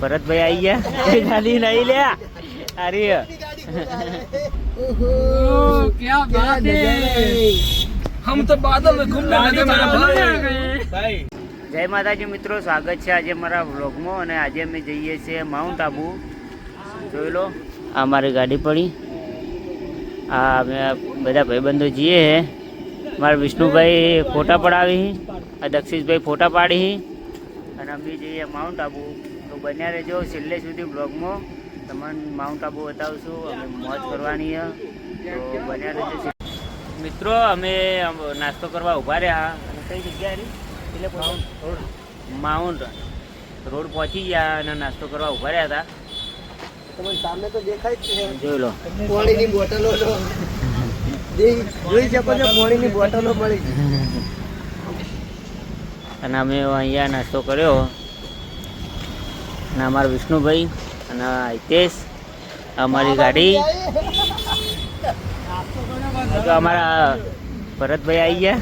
भरत भाई आई है गाड़ी नहीं ले अरे क्या बात है, हम तो बादल में घूमने लगे मेरा भाई। जय माताजी मित्रों, स्वागत है आज मारा व्लॉग में। और आज अमे जईए छे माउंट आबू। જોઈ લો આ મારી ગાડી પડી, આ અમે બધા ભાઈબંધો જઈએ હે। મારા વિષ્ણુભાઈ ફોટા પડાવી, આ દક્ષિશભાઈ ફોટા પાડી અને અમે જઈએ માઉન્ટ આબુ। તો બન્યા રહેજો છેલ્લે સુધી બ્લોગમાં, તમને માઉન્ટ આબુ બતાવશું। અમે મોજ કરવાની છે, તો બન્યા રહેજો મિત્રો। અમે નાસ્તો કરવા ઊભા રહ્યા અને કઈ જગ્યાએ એટલે માઉન્ટ રોડ પહોંચી ગયા અને નાસ્તો કરવા ઊભા રહ્યા હતા। તમને સામે તો દેખાય જ છે, જોઈ લો પાણીની બોટલો જોઈ શકો છો, પાણીની બોટલો મળી છે। અને અમે અહીંયા નાસ્તો કર્યો અને અમારા વિષ્ણુભાઈ અને હિતેશ, અમારી ગાડી તો અમારા ભરતભાઈ આવી ગયા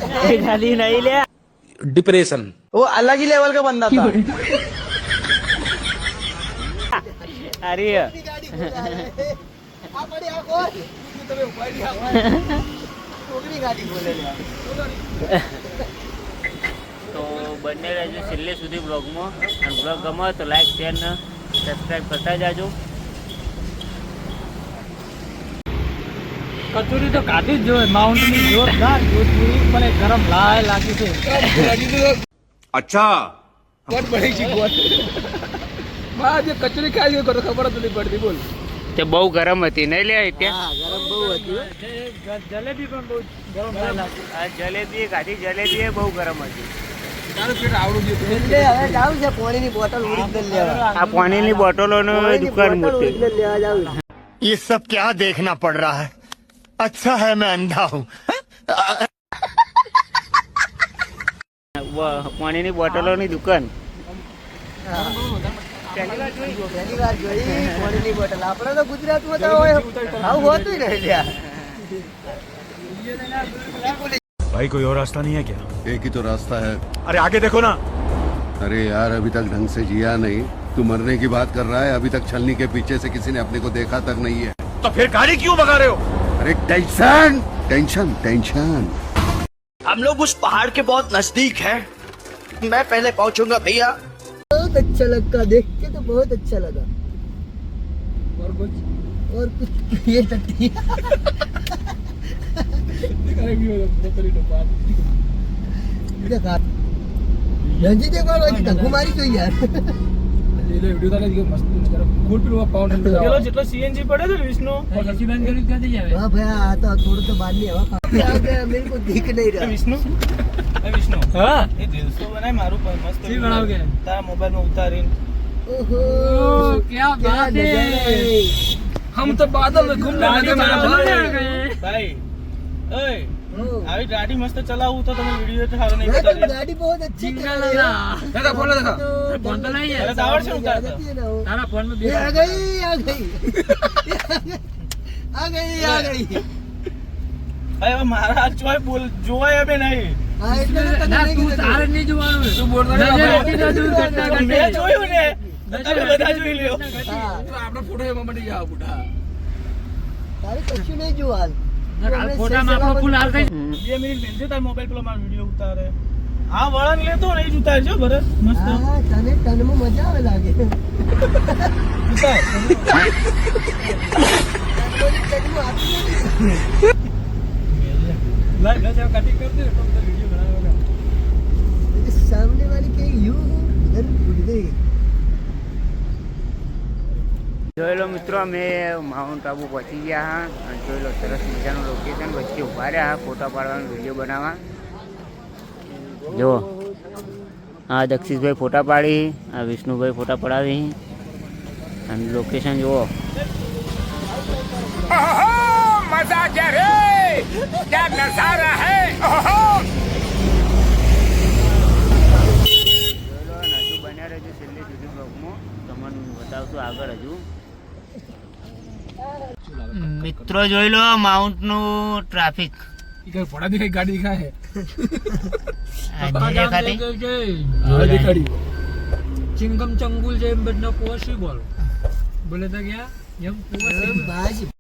ગાડી નહીં લે डिप्रेशन वो अलग ही लेवल का बंदा था। अरे તો બંને રહેજો છેલ્લે સુધી બ્લોગમાં। અને બ્લોગ ગમે તો લાઈક શેર ને સબસ્ક્રાઈબ કરતા જાજો। કચોરી તો કાઢી જ જોઈએ, માઉન્ટ ની જોરદાર જોરપુરી પણ એ ગરમ લાગી છે। अच्छा ગોટ બની છે ગોટ માં જે કચોરી ખાઈ ગયો તો ખબર જ નથી પડતી। બોલ તે બહુ ગરમ હતી નહીં લે ત્યાં? હા, ગરમ બહુ હતી। જલેબી પણ બહુ ગરમ લાગી। આ જલેબી ખાધી, જલેબી એ બહુ ગરમ હતી। તારું પેટ આવડું છે એટલે હવે જાવું છે પાણીની બોટલ ઓરિજિનલ લેવા। આ પાણીની બોટલોનો દુકાન મોટી। ઓરિજિનલ લેવા જાવું છે। ये सब क्या देखना पड़ रहा है? अच्छा है मैं अंधा हूँ। પાણીની બોટલોની દુકાન પહેલી વાર જોઈ પાણીની બોટલ। આપણે તો ગુજરાતમાં તો હોય આવું હોતું જ નહીં લ્યા। भाई कोई और रास्ता नहीं है क्या? एक ही तो रास्ता है। अरे आगे देखो ना। अरे यार अभी तक ढंग से जिया नहीं, तू मरने की बात कर रहा है। अभी तक छलनी के पीछे से किसी ने अपने को देखा तक नहीं है। तो फिर गाड़ी क्यों भगा रहे हो? अरे टेंशन टेंशन टेंशन। हम लोग उस पहाड़ के बहुत नजदीक हैं। मैं पहले पहुंचूंगा भैया। बहुत अच्छा लगता, देख के तो बहुत अच्छा लगा। और कुछ ये टट्टी देखा रंजी देख बार वाली धक्को मारी तो यार। વિડિયો તારે મસ્ત ફૂલ પીવા પાઉન્ડ પેલો જેટલો સીએનજી પડે છે વિષ્ણુ એસી બંધ કરી દે જાવે। हां भैया आ तो थोड़ा तो बाद में हवा खा गया, मेरे को दिख नहीं रहा। વિષ્ણુ હા એ રીલ્સો બનાય મારું મસ્ત જી બનાવગે તારા મોબાઈલ માં ઉતારીને। ओहो क्या बात है, हम तो बादल में घूमने लगे मेरा भाई। ओए આવી ગાડી મસ્ત ચલાવું તો તમે વિડિયો તો સારો નહીં भाई બતાવી। गाड़ी बहुत अच्छी देखा फोन देखा फोन तो नहीं है आवड़ से उतारता तारा फोन में आ गई आ गई आ गई आ गई। ભાઈ હવે મારા હાથ જોય બોલ જોવાય હવે નહીં। हां એટલે તો ના તું તારે નહીં જોવાનું, તું બોલતો દૂર કરતા મેં જોયું ને તમે બધા જોઈ લ્યો। हां તો આપણો ફોટો એમાં મળી જાવ બુઢા। તારે કશું નહીં જોવાલ। ફોટામાં આપણો ફૂલ હાલ થઈ 2 મિનિટ બેનજો તાર મોબાઈલ પેલો મારો વિડિયો ઉતારે। આ વળન લેતો ને જ ઉતારજો ભરત મસ્ત હા તને તનમાં મજા આવે લાગે। ઉતાર લાઈવ ના કટિંગ कर दे तो वीडियो बनाएगा। सामने वाली के यू इधर उड़ गई। જોઈ લો મિત્રો, અમે માઉન્ટ આબુ પહોંચી ગયા હા અને જોઈ લો સરસ મજાનું લોકેશન, વચ્ચે ઊભા રહ્યા હા ફોટા પાડવાનો, વિડીયો બનાવવા। જુઓ હા દક્ષિશભાઈ ફોટા પાડી, આ વિષ્ણુભાઈ ફોટા પડાવી અને લોકેશન જુઓ। मजा क्या रे? क्या नजारा है? હજુ બન્યા રહેજો છેલ્લે સુધી બ્લોગમાં, તમને બતાવશું આગળ હજુ। મિત્રો જોઈ લો માઉન્ટ નું ટ્રાફિક। ફોટા દેખાય ગાડી દેખાય દેખાતી દિખાડી ચિંગમ ચંગુલ છે એમ બધા પોસિબલ બોલે તો ગયા એમ પોસિબલ ભાઈ